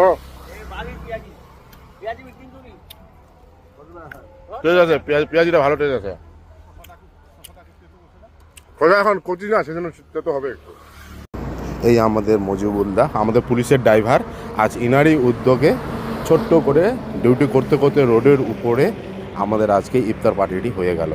ও test আছে, পেঁয়াজিটা ভালো test আছে। এখন কচি না, সেজন্য তো হবে একটু। এই আমাদের মজিবুলদা, আমাদের পুলিশের ড্রাইভার, আজ ইনারই উদ্যোগে ছোট্ট করে ডিউটি করতে করতে রোডের উপরে আমাদের আজকে ইফতার পার্টিটি হয়ে গেল।